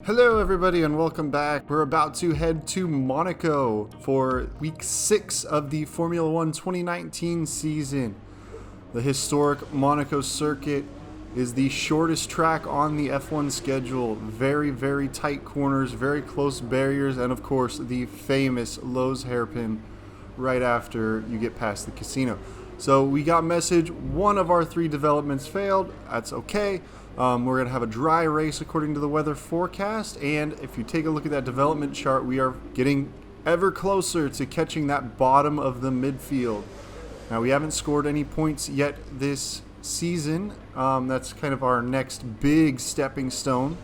Hello everybody and welcome back. We're about to head to Monaco for week 6 of the Formula 1 2019 season. The historic Monaco circuit is the shortest track on the F1 schedule. Very tight corners, very close barriers, and of course the famous Lowe's hairpin right after you get past the casino. So we got message, one of our 3 developments failed. That's okay. We're going to have a dry race according to the weather forecast, and if you take a look at that development chart, we are getting ever closer to catching that bottom of the midfield. Now, we haven't scored any points yet this season. That's kind of our next big stepping stone.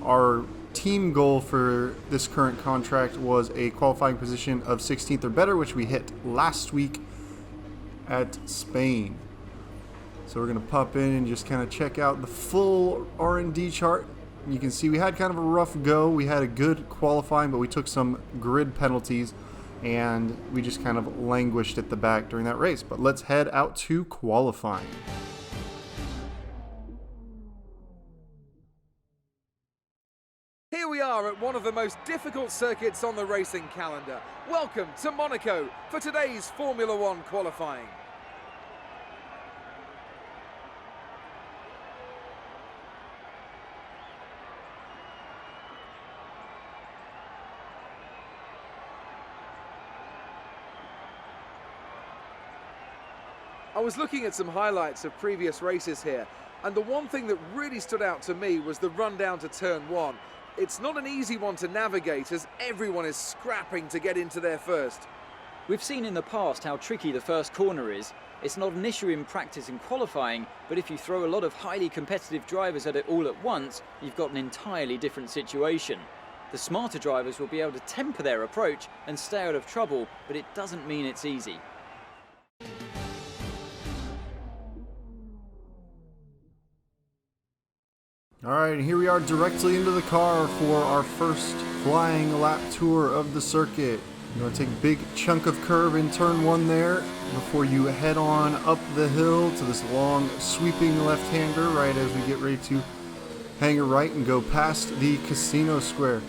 Our team goal for this current contract was a qualifying position of 16th or better, which we hit last week at Spain. So we're going to pop in and just kind of check out the full R&D chart. You can see we had kind of a rough go. We had a good qualifying, but we took some grid penalties, and we just kind of languished at the back during that race. But let's head out to qualifying. Here we are at one of the most difficult circuits on the racing calendar. Welcome to Monaco for today's Formula 1 qualifying. I was looking at some highlights of previous races here, and the one thing that really stood out to me was the run down to turn 1. It's not an easy one to navigate as everyone is scrapping to get into there first. We've seen in the past how tricky the first corner is. It's not an issue in practice and qualifying, but if you throw a lot of highly competitive drivers at it all at once, you've got an entirely different situation. The smarter drivers will be able to temper their approach and stay out of trouble, but it doesn't mean it's easy. Alright, here we are directly into the car for our first flying lap tour of the circuit. You want to take a big chunk of curve in turn 1 there before you head on up the hill to this long sweeping left-hander right as we get ready to hang a right and go past the casino square.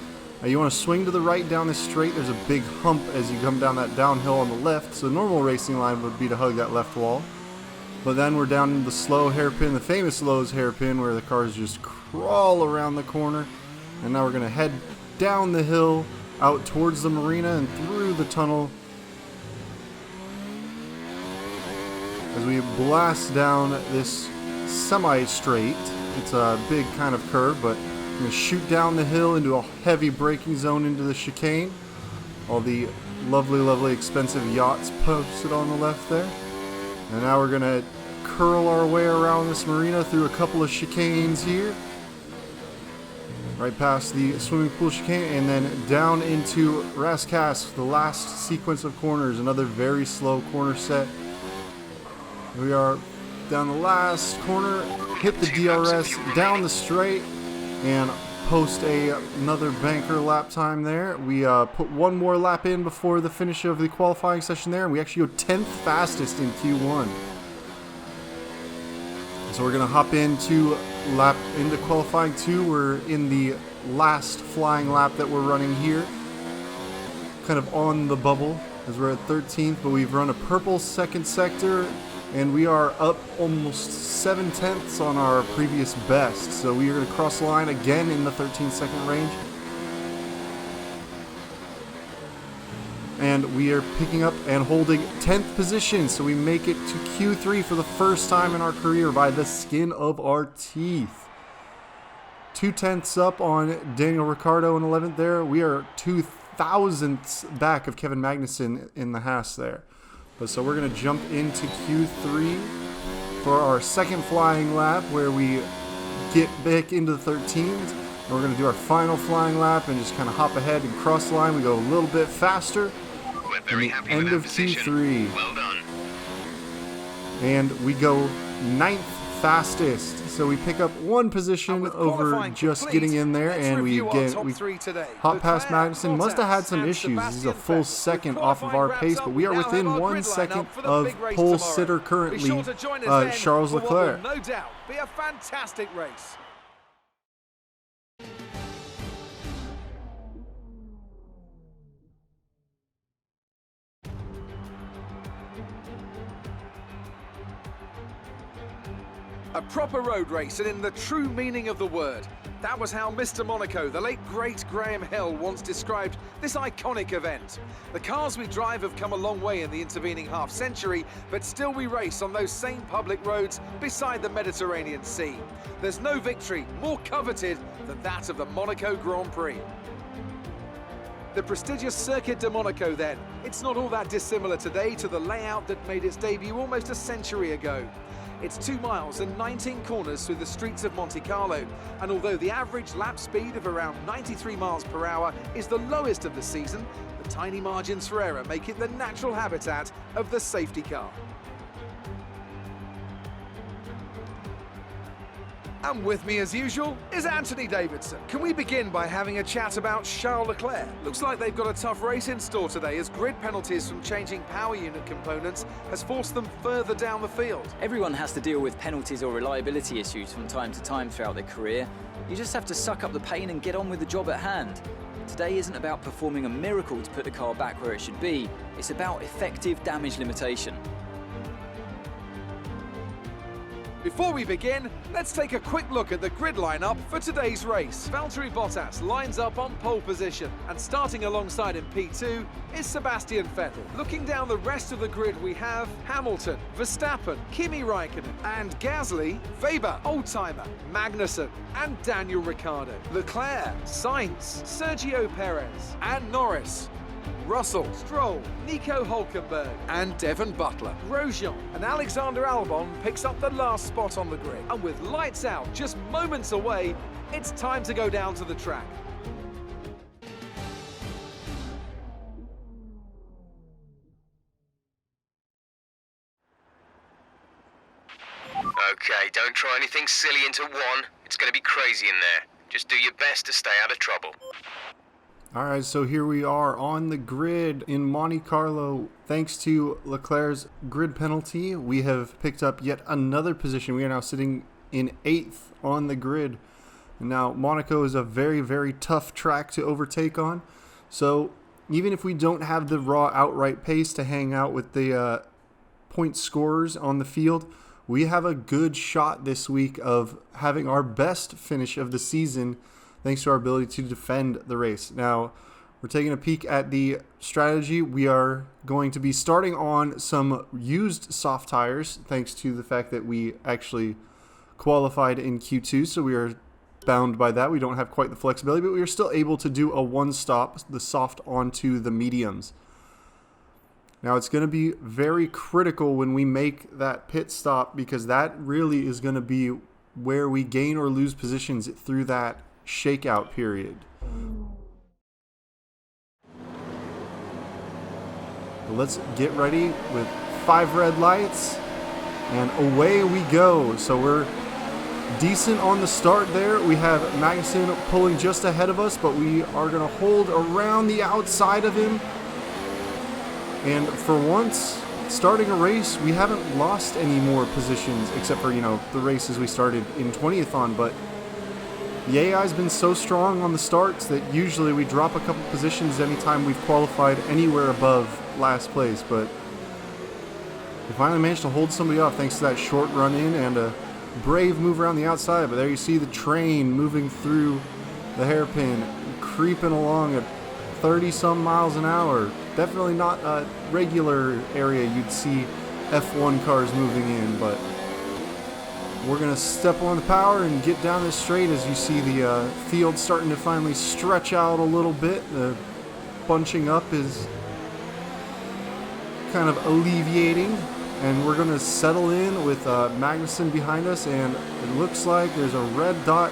Now you want to swing to the right down this straight. There's a big hump as you come down that downhill on the left, so normal racing line would be to hug that left wall. But then we're down in the slow hairpin, the famous Lowe's hairpin, where the cars just crawl around the corner. And now we're going to head down the hill, out towards the marina and through the tunnel as we blast down this semi-straight. It's a big kind of curve, but we're going to shoot down the hill into a heavy braking zone into the chicane. All the lovely expensive yachts posted on the left there. And now we're going to curl our way around this marina through a couple of chicanes here. Right past the swimming pool chicane and then down into Rascasse, the last sequence of corners. Another very slow corner set. We are down the last corner, hit the DRS, down the straight, and post another banker lap time there. We put one more lap in before the finish of the qualifying session there, and we actually go 10th fastest in Q1. So we're going to hop into qualifying 2. We're in the last flying lap that we're running here, kind of on the bubble as we're at 13th, but we've run a purple second sector, and we are up almost 7/10 on our previous best. So we are going to cross the line again in the 13-second range. And we are picking up and holding 10th position. So we make it to Q3 for the first time in our career by the skin of our teeth. 2/10 up on Daniel Ricciardo in 11th there. We are 2,000ths back of Kevin Magnussen in the Haas there. But so we're going to jump into Q3 for our second flying lap where we get back into the 13s. And we're going to do our final flying lap and just kind of hop ahead and cross the line. We go a little bit faster. We're very happy End with of that position. Q3. Well done. And we go 9th fastest. So we pick up one position over just getting in there, and we hop past Magnussen. Must have had some issues. This is a full second off of our pace, but we are within 1 second of pole sitter currently, Charles Leclerc. No doubt, be a fantastic race. A proper road race, and in the true meaning of the word. That was how Mr. Monaco, the late great Graham Hill, once described this iconic event. The cars we drive have come a long way in the intervening half-century, but still we race on those same public roads beside the Mediterranean Sea. There's no victory more coveted than that of the Monaco Grand Prix. The prestigious Circuit de Monaco then. It's not all that dissimilar today to the layout that made its debut almost a century ago. It's 2 miles and 19 corners through the streets of Monte Carlo, and although the average lap speed of around 93 miles per hour is the lowest of the season, the tiny margins for error make it the natural habitat of the safety car. And with me as usual is Anthony Davidson. Can we begin by having a chat about Charles Leclerc? Looks like they've got a tough race in store today, as grid penalties from changing power unit components has forced them further down the field. Everyone has to deal with penalties or reliability issues from time to time throughout their career. You just have to suck up the pain and get on with the job at hand. Today isn't about performing a miracle to put the car back where it should be. It's about effective damage limitation. Before we begin, let's take a quick look at the grid lineup for today's race. Valtteri Bottas lines up on pole position, and starting alongside in P2 is Sebastian Vettel. Looking down the rest of the grid, we have Hamilton, Verstappen, Kimi Raikkonen, and Gasly, Weber, Oldtimer, Magnussen, and Daniel Ricciardo. Leclerc, Sainz, Sergio Perez, and Norris. Russell, Stroll, Nico Hülkenberg, and Devon Butler. Grosjean and Alexander Albon picks up the last spot on the grid. And with lights out just moments away, it's time to go down to the track. Okay, don't try anything silly into one. It's going to be crazy in there. Just do your best to stay out of trouble. Alright, so here we are on the grid in Monte Carlo. Thanks to Leclerc's grid penalty, we have picked up yet another position. We are now sitting in 8th on the grid. Now, Monaco is a very, very tough track to overtake on. So, even if we don't have the raw outright pace to hang out with the point scorers on the field, we have a good shot this week of having our best finish of the season, thanks to our ability to defend the race. Now, we're taking a peek at the strategy. We are going to be starting on some used soft tires, thanks to the fact that we actually qualified in Q2, so we are bound by that. We don't have quite the flexibility, but we are still able to do a one-stop, the soft onto the mediums. Now, it's going to be very critical when we make that pit stop, because that really is going to be where we gain or lose positions through that shakeout period. Let's get ready with 5 red lights, and away we go. So we're decent on the start there. We have Magnussen pulling just ahead of us, but we are going to hold around the outside of him. And for once, starting a race, we haven't lost any more positions, except for, the races we started in 20th on, but the AI's been so strong on the starts that usually we drop a couple positions anytime we've qualified anywhere above last place, but we finally managed to hold somebody off thanks to that short run in and a brave move around the outside. But there you see the train moving through the hairpin, creeping along at 30-some miles an hour. Definitely not a regular area you'd see F1 cars moving in, but we're going to step on the power and get down this straight as you see the field starting to finally stretch out a little bit. The bunching up is kind of alleviating, and we're going to settle in with Magnussen behind us, and it looks like there's a red dot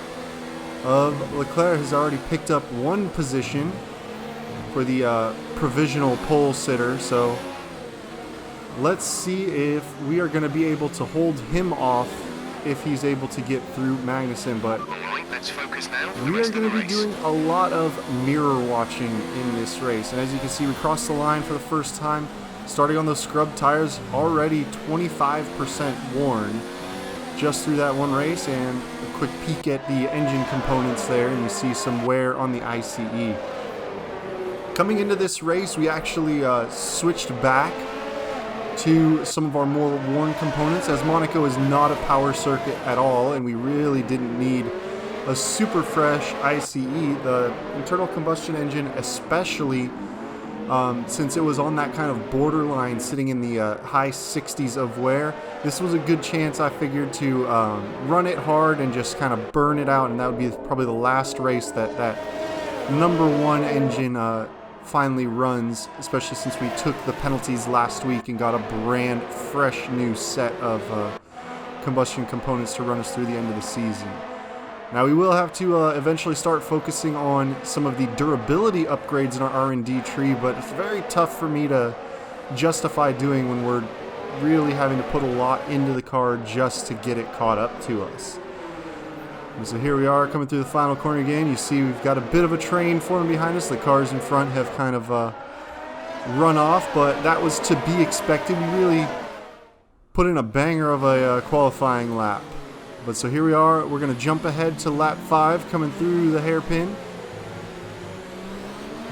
of Leclerc has already picked up one position for the provisional pole sitter. So let's see if we are going to be able to hold him off if he's able to get through Magnussen. But Let's focus now. we are going to be doing a lot of mirror watching in this race, and as you can see, we crossed the line for the first time, starting on those scrub tires, already 25% worn just through that one race. And a quick peek at the engine components there, and you see some wear on the ICE. Coming into this race, we actually switched back to some of our more worn components, as Monaco is not a power circuit at all, and we really didn't need a super fresh ICE, the internal combustion engine especially, since it was on that kind of borderline sitting in the high 60s of wear. This was a good chance, I figured, to run it hard and just kind of burn it out, and that would be probably the last race that #1 engine finally runs, especially since we took the penalties last week and got a brand fresh new set of combustion components to run us through the end of the season. Now we will have to eventually start focusing on some of the durability upgrades in our R&D tree, but it's very tough for me to justify doing when we're really having to put a lot into the car just to get it caught up to us. And so here we are coming through the final corner again. You see we've got a bit of a train forming behind us. The cars in front have kind of run off, but that was to be expected. We really put in a banger of a qualifying lap. But so here we are, we're going to jump ahead to lap 5 coming through the hairpin.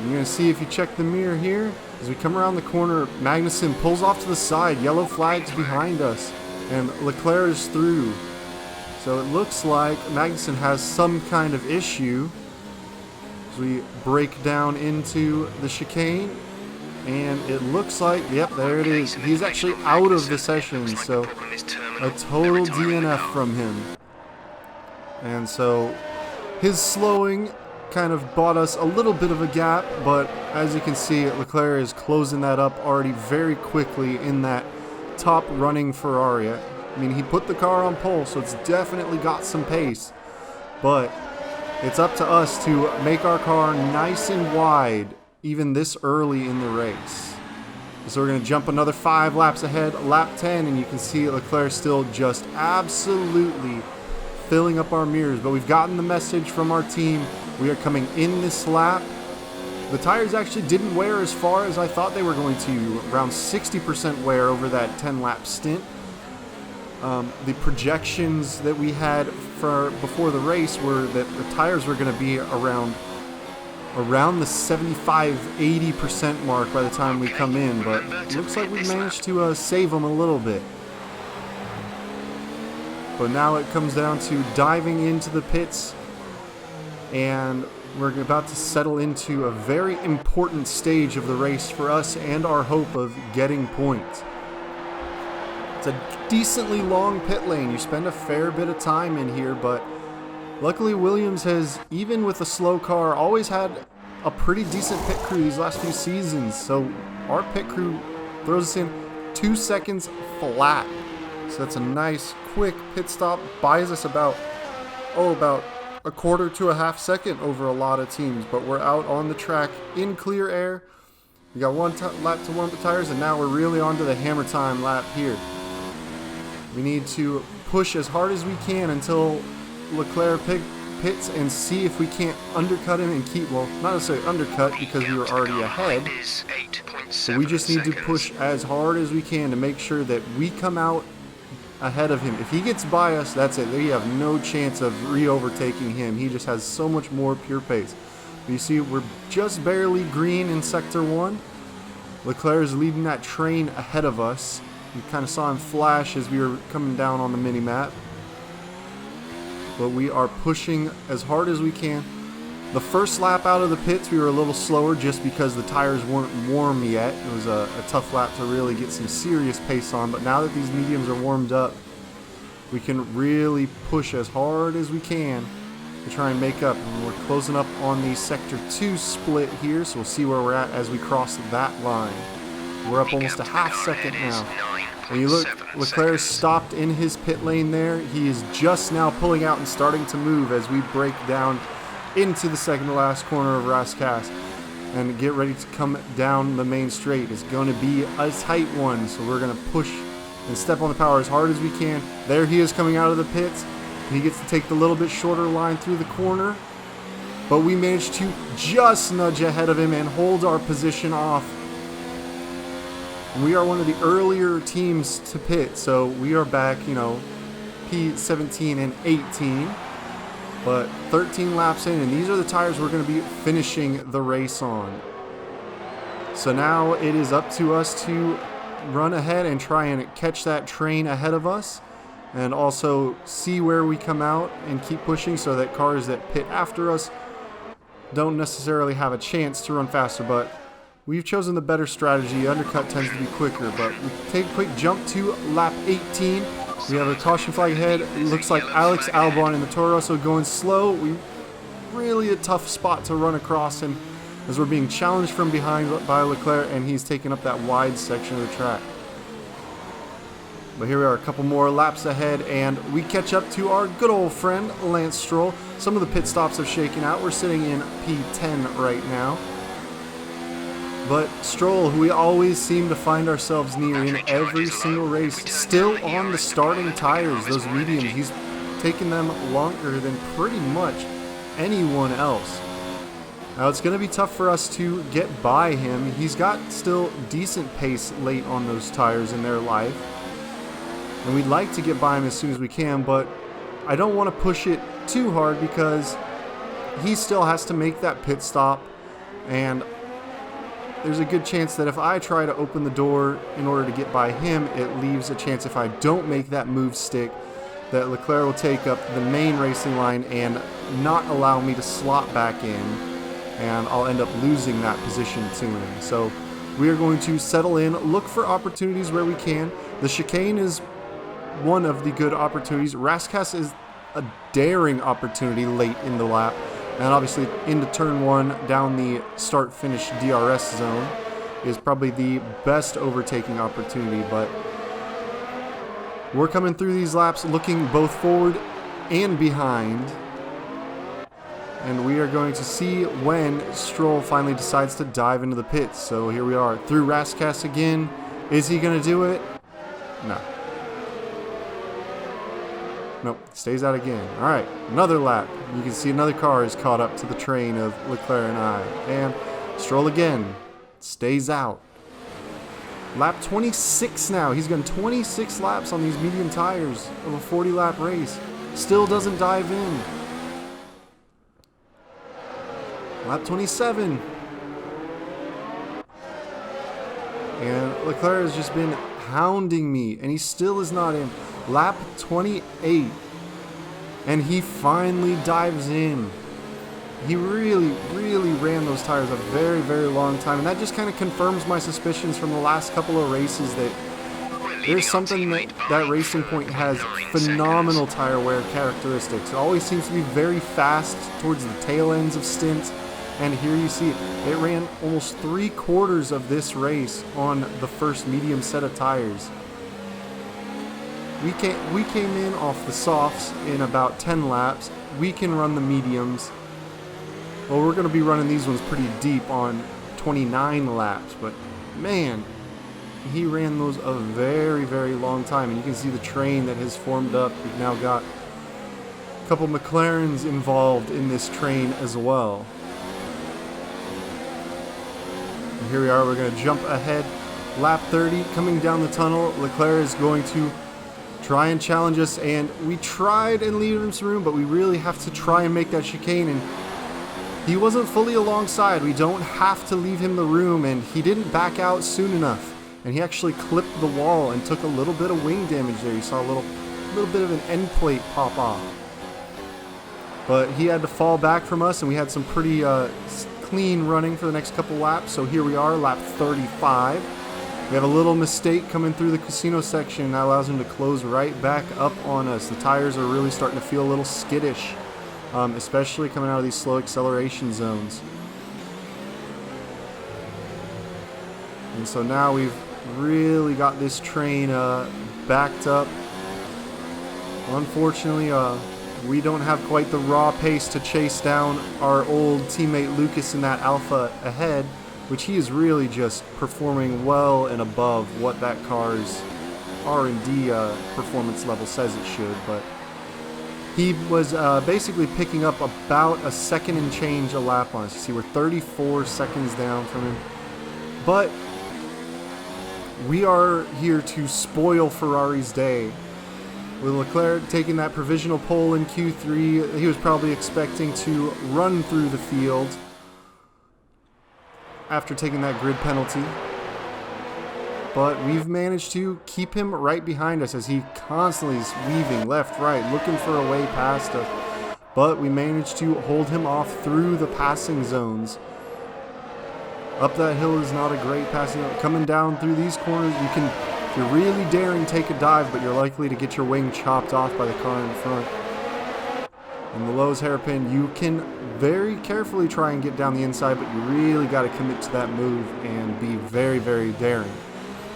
You're going to see, if you check the mirror here, as we come around the corner, Magnussen pulls off to the side, yellow flags behind us, and Leclerc is through. So it looks like Magnussen has some kind of issue as we break down into the chicane. And it looks like, yep, there it is. He's actually out of the session, so a total DNF from him. And so his slowing kind of bought us a little bit of a gap, but as you can see, Leclerc is closing that up already very quickly in that top running Ferrari. I mean, he put the car on pole, so it's definitely got some pace, but it's up to us to make our car nice and wide even this early in the race. So we're going to jump another 5 laps ahead, lap 10, and you can see Leclerc still just absolutely filling up our mirrors. But we've gotten the message from our team. We are coming in this lap. The tires actually didn't wear as far as I thought they were going to, around 60% wear over that 10-lap stint. The projections that we had for before the race were that the tires were going to be around the 75-80% mark by the time we come in, but it looks like we managed to save them a little bit. But now it comes down to diving into the pits, and we're about to settle into a very important stage of the race for us and our hope of getting points. It's a decently long pit lane. You spend a fair bit of time in here, but luckily Williams has, even with a slow car, always had a pretty decent pit crew these last few seasons. So our pit crew throws us in 2 seconds flat. So that's a nice quick pit stop. Buys us about a quarter to a half second over a lot of teams. But we're out on the track in clear air. We got one lap to warm up the tires, and now we're really on to the hammer time lap here. We need to push as hard as we can until Leclerc pits and see if we can't undercut him and keep, well, not necessarily undercut because we were already ahead. So we just need to push as hard as we can to make sure that we come out ahead of him. If he gets by us, that's it. We have no chance of re-overtaking him. He just has so much more pure pace. But you see, we're just barely green in Sector 1. Leclerc is leading that train ahead of us. We kind of saw him flash as we were coming down on the mini-map. But we are pushing as hard as we can. The first lap out of the pits, we were a little slower just because the tires weren't warm yet. It was a tough lap to really get some serious pace on. But now that these mediums are warmed up, we can really push as hard as we can to try and make up. And we're closing up on the Sector 2 split here, so we'll see where we're at as we cross that line. We're up almost a half second now. When you look, Leclerc stopped in his pit lane there. He is just now pulling out and starting to move as we break down into the second to last corner of Rascasse and get ready to come down the main straight. It's going to be a tight one, so we're going to push and step on the power as hard as we can. There he is coming out of the pits. He gets to take the little bit shorter line through the corner, but we managed to just nudge ahead of him and hold our position off. We are one of the earlier teams to pit, so we are back, P17 and 18, but 13 laps in, and these are the tires we're going to be finishing the race on. So now it is up to us to run ahead and try and catch that train ahead of us, and also see where we come out and keep pushing so that cars that pit after us don't necessarily have a chance to run faster. But we've chosen the better strategy. Undercut tends to be quicker, but we take a quick jump to lap 18. We have a caution flag ahead. It looks like Alex Albon in the Toro Rosso going slow. Really a tough spot to run across him as we're being challenged from behind by Leclerc, and he's taking up that wide section of the track. But here we are, a couple more laps ahead, and we catch up to our good old friend Lance Stroll. Some of the pit stops have shaken out. We're sitting in P10 right now. But Stroll, who we always seem to find ourselves near in every single race, still on the starting tires, those mediums. He's taken them longer than pretty much anyone else. Now it's going to be tough for us to get by him. He's got still decent pace late on those tires in their life, and we'd like to get by him as soon as we can, but I don't want to push it too hard because he still has to make that pit stop, and there's a good chance that if I try to open the door in order to get by him, it leaves a chance, if I don't make that move stick, that Leclerc will take up the main racing line and not allow me to slot back in, and I'll end up losing that position to him. So we are going to settle in, look for opportunities where we can. The chicane is one of the good opportunities. Rascasse is a daring opportunity late in the lap, and obviously into turn one down the start-finish DRS zone is probably the best overtaking opportunity. But we're coming through these laps looking both forward and behind, and we are going to see when Stroll finally decides to dive into the pits. So here we are through Rascasse again. Is he going to do it? No. Nope, stays out again. All right, another lap. You can see another car is caught up to the train of Leclerc and I. And Stroll again stays out. Lap 26 now. He's gone 26 laps on these medium tires of a 40-lap race. Still doesn't dive in. Lap 27. And Leclerc has just been hounding me, and he still is not in. Lap 28, and he finally dives in. He really ran those tires a very, very long time, and that just kind of confirms my suspicions from the last couple of races that there's something that Racing Point has phenomenal tire wear characteristics. It always seems to be very fast towards the tail ends of stints, and here you see it. It ran almost 3/4 of this race on the first medium set of tires. We came in off the softs in about 10 laps. We can run the mediums. Well, we're going to be running these ones pretty deep on 29 laps, but man, he ran those a very, very long time, and you can see the train that has formed up. We've now got a couple McLarens involved in this train as well. And here we are, we're going to jump ahead. Lap 30, coming down the tunnel. Leclerc is going to try and challenge us, and we tried and leave him some room, but we really have to try and make that chicane, and he wasn't fully alongside. We don't have to leave him the room, and he didn't back out soon enough, and he actually clipped the wall and took a little bit of wing damage there. You saw a little bit of an end plate pop off, but he had to fall back from us, and we had some pretty clean running for the next couple laps. So here we are, lap 35. We have a little mistake coming through the casino section, and that allows him to close right back up on us. The tires are really starting to feel a little skittish, especially coming out of these slow acceleration zones. And so now we've really got this train backed up. Unfortunately, we don't have quite the raw pace to chase down our old teammate Lucas in that Alpha ahead, which he is really just performing well and above what that car's R&D performance level says it should. But he was basically picking up about a second and change a lap on us. You see, we're 34 seconds down from him. But we are here to spoil Ferrari's day. With Leclerc taking that provisional pole in Q3, he was probably expecting to run through the field after taking that grid penalty. but we've managed to keep him right behind us as he constantly is weaving left, right, looking for a way past us. But we managed to hold him off through the passing zones. Up that hill is not a great passing zone. Coming down through these corners, you can, if you're really daring, take a dive, but you're likely to get your wing chopped off by the car in front. In the Lowe's hairpin, you can very carefully try and get down the inside, but you really got to commit to that move and be very, very daring.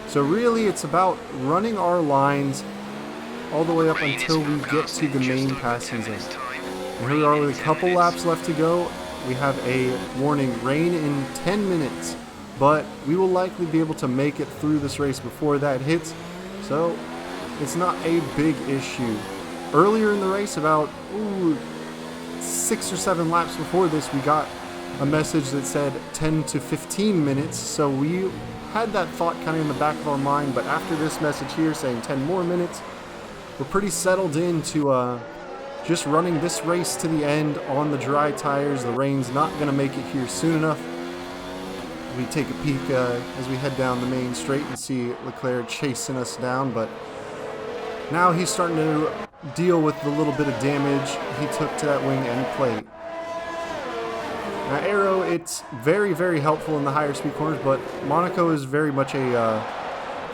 So really, it's about running our lines all the way up until we get to the main passing zone. And here we are with a couple laps left to go. We have a warning, rain in 10 minutes, but we will likely be able to make it through this race before that hits, so it's not a big issue. Earlier in the race, about 6 or 7 laps before this, we got a message that said 10 to 15 minutes, so we had that thought kind of in the back of our mind, but after this message here saying 10 more minutes, we're pretty settled into just running this race to the end on the dry tires. The rain's not going to make it here soon enough. We take a peek as we head down the main straight and see Leclerc chasing us down, but now he's starting to deal with the little bit of damage he took to that wing end plate. Now aero, it's very, very helpful in the higher speed corners, but Monaco is very much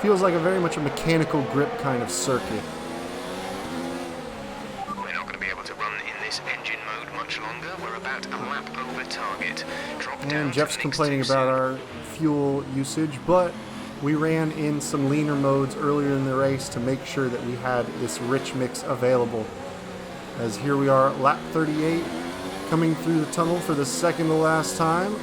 feels like very much a mechanical grip kind of circuit. We're not going to be able to run in this engine mode much longer. We're about a lap over target. Drop down. And Jeff's complaining about our fuel usage, but we ran in some leaner modes earlier in the race to make sure that we had this rich mix available. As here we are, lap 38, coming through the tunnel for the second to last time.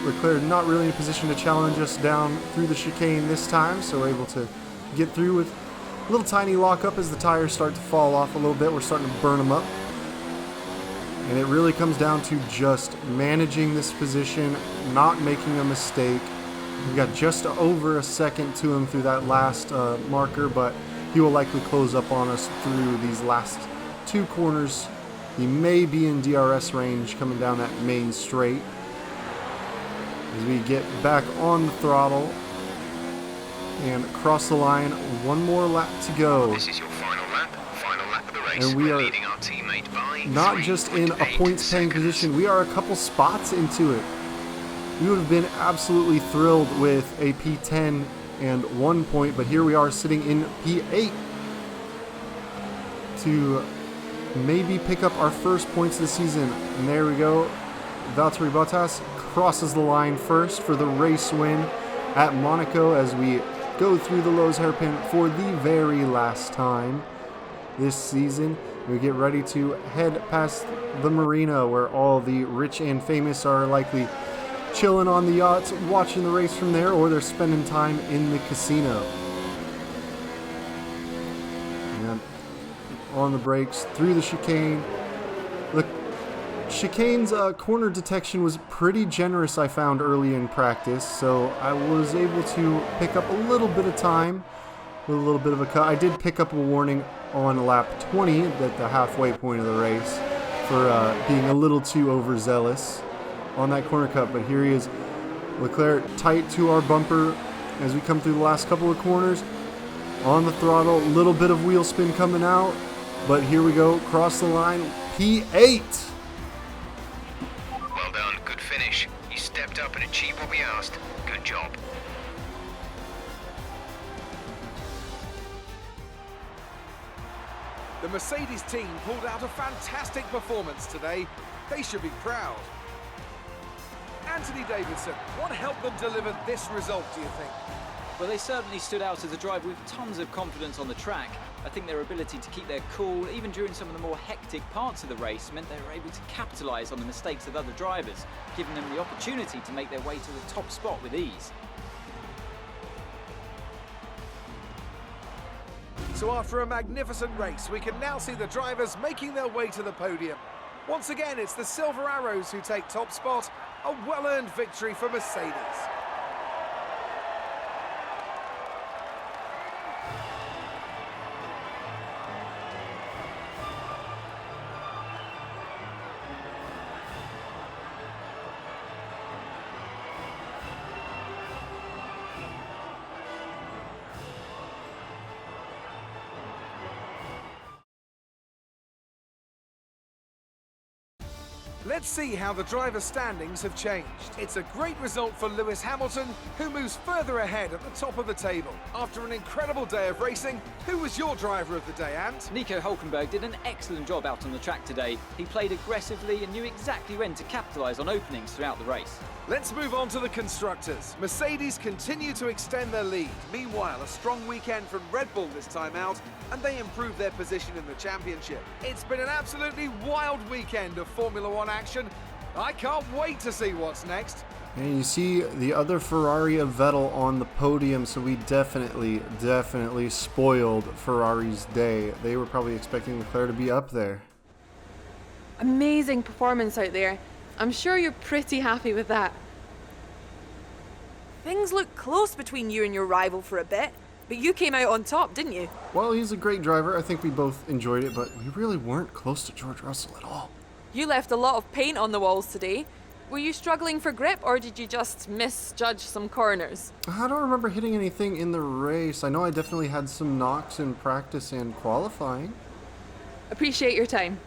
Leclerc not really in a position to challenge us down through the chicane this time, so we're able to get through with a little tiny lockup as the tires start to fall off a little bit. We're starting to burn them up. And it really comes down to just managing this position, not making a mistake. We've got just over a second to him through that last marker, but he will likely close up on us through these last 2 corners. He may be in DRS range coming down that main straight. As we get back on the throttle and cross the line, 1 more lap to go. This is your final lap of the race. And we are leading our teammate by not just in a points-paying position, we are a couple spots into it. We would have been absolutely thrilled with a P10 and 1 point, but here we are sitting in P8 to maybe pick up our first points of the season. And there we go. Valtteri Bottas crosses the line first for the race win at Monaco as we go through the Lowe's hairpin for the very last time this season. We get ready to head past the marina where all the rich and famous are likely chilling on the yachts, watching the race from there, or they're spending time in the casino. And on the brakes, through the chicane. The chicane's corner detection was pretty generous, I found, early in practice, so I was able to pick up a little bit of time with a little bit of a cut. I did pick up a warning on lap 20 at the halfway point of the race for being a little too overzealous on that corner cut, but here he is, Leclerc tight to our bumper as we come through the last couple of corners. On the throttle, a little bit of wheel spin coming out, but here we go, cross the line, P8. Well done, good finish. You stepped up and achieved what we asked. Good job. The Mercedes team pulled out a fantastic performance today. They should be proud. Anthony Davidson, what helped them deliver this result, do you think? Well, they certainly stood out as a driver with tons of confidence on the track. I think their ability to keep their cool, even during some of the more hectic parts of the race, meant they were able to capitalise on the mistakes of other drivers, giving them the opportunity to make their way to the top spot with ease. So after a magnificent race, we can now see the drivers making their way to the podium. Once again, it's the Silver Arrows who take top spot, a well-earned victory for Mercedes. Let's see how the driver standings have changed. It's a great result for Lewis Hamilton, who moves further ahead at the top of the table. After an incredible day of racing, who was your driver of the day, Ant? Nico Hülkenberg did an excellent job out on the track today. He played aggressively and knew exactly when to capitalise on openings throughout the race. Let's move on to the constructors. Mercedes continue to extend their lead. Meanwhile, a strong weekend from Red Bull this time out, and they improve their position in the championship. It's been an absolutely wild weekend of Formula One action. I can't wait to see what's next. And you see the other Ferrari of Vettel on the podium, so we definitely spoiled Ferrari's day. They were probably expecting Leclerc to be up there. Amazing performance out there. I'm sure you're pretty happy with that. Things looked close between you and your rival for a bit, but you came out on top, didn't you? Well, he's a great driver. I think we both enjoyed it, but we really weren't close to George Russell at all. You left a lot of paint on the walls today. Were you struggling for grip, or did you just misjudge some corners? I don't remember hitting anything in the race. I know I definitely had some knocks in practice and qualifying. Appreciate your time.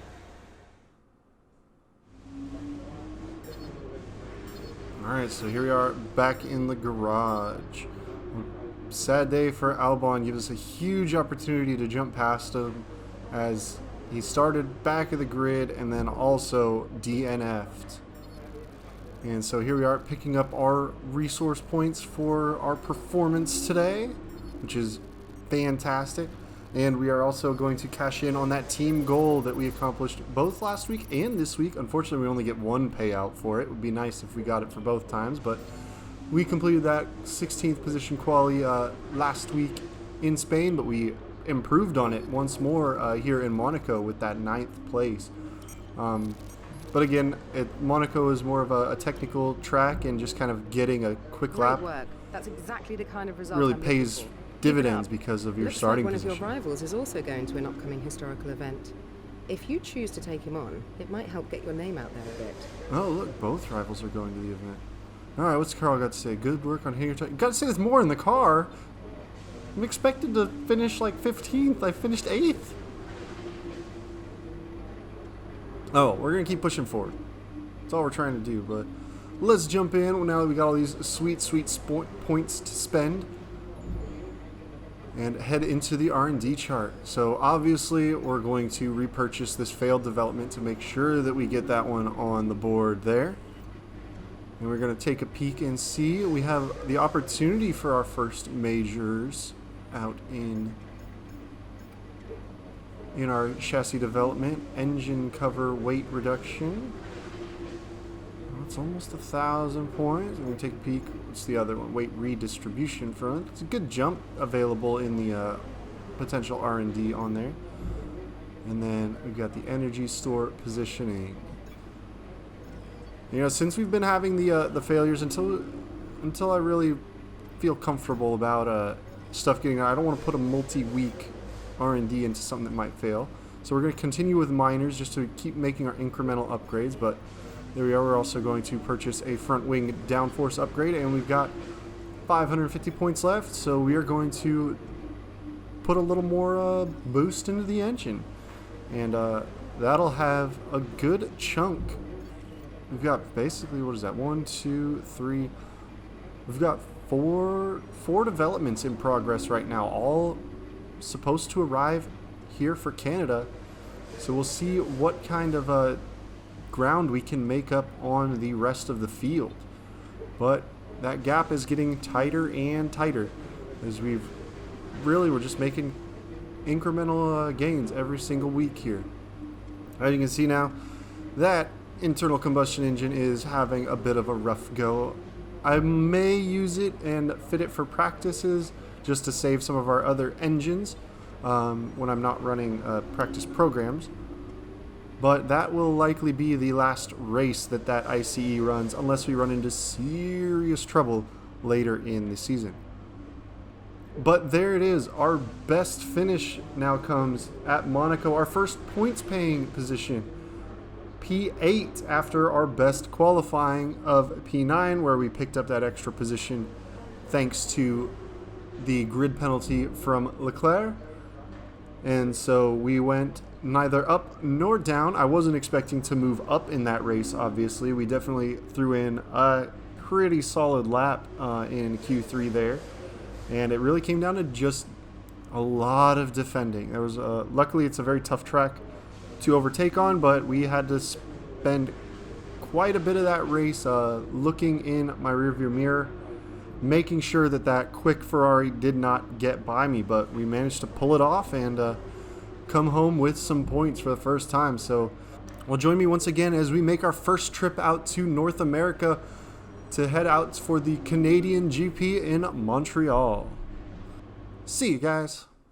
Alright, so here we are back in the garage. Sad day for Albon. Gives us a huge opportunity to jump past him as he started back of the grid and then also DNF'd. And so here we are picking up our resource points for our performance today, which is fantastic. And we are also going to cash in on that team goal that we accomplished both last week and this week. Unfortunately, we only get one payout for it. It would be nice if we got it for both times, but we completed that 16th position quali last week in Spain, but we improved on it once more here in Monaco with that 9th place. But again, Monaco is more of a technical track, and just kind of getting a quick lap work. That's exactly the kind of result really I'm pays looking for. dividends because of your Looks starting like one position. of your rivals is also going to an upcoming historical event. If you choose to take him on, it might help get your name out there a bit. Oh, look, both rivals are going to the event. All right, what's Carl got to say? Good work on hitting your time. Got to say there's more in the car. I'm expected to finish like 15th. I finished 8th. Oh, we're going to keep pushing forward. That's all we're trying to do, but let's jump in now that we got all these sweet points to spend and head into the R&D chart. So obviously we're going to repurchase this failed development to make sure that we get that one on the board there. And we're going to take a peek and see. We have the opportunity for our first majors out in our chassis development. Engine cover weight reduction. It's almost 1,000 points. We're going to take a peek. What's the other one? Weight redistribution front. It's a good jump available in the potential R&D on there. And then we've got the energy store positioning. You know, since we've been having the failures, until I really feel comfortable about stuff getting out, I don't want to put a multi-week R&D into something that might fail. So we're going to continue with minors just to keep making our incremental upgrades, but there we are. We're also going to purchase a front wing downforce upgrade, and we've got 550 points left, so we are going to put a little more boost into the engine, and that'll have a good chunk. We've got basically, what is that, 1, 2, 3, we've got four developments in progress right now, all supposed to arrive here for Canada, so we'll see what kind of ground we can make up on the rest of the field. But that gap is getting tighter and tighter as we're just making incremental gains every single week here. As you can see now, that internal combustion engine is having a bit of a rough go. I may use it and fit it for practices just to save some of our other engines when I'm not running practice programs. But that will likely be the last race that ICE runs unless we run into serious trouble later in the season. But there it is. Our best finish now comes at Monaco. Our first points paying position. P8 after our best qualifying of P9, where we picked up that extra position thanks to the grid penalty from Leclerc. And so we went neither up nor down. I wasn't expecting to move up in that race, obviously. We definitely threw in a pretty solid lap in Q3 there. And it really came down to just a lot of defending. There was luckily it's a very tough track to overtake on, but we had to spend quite a bit of that race looking in my rearview mirror, making sure that that quick Ferrari did not get by me. But we managed to pull it off and come home with some points for the first time. So, well, join me once again as we make our first trip out to North America to head out for the Canadian GP in Montreal. See you guys.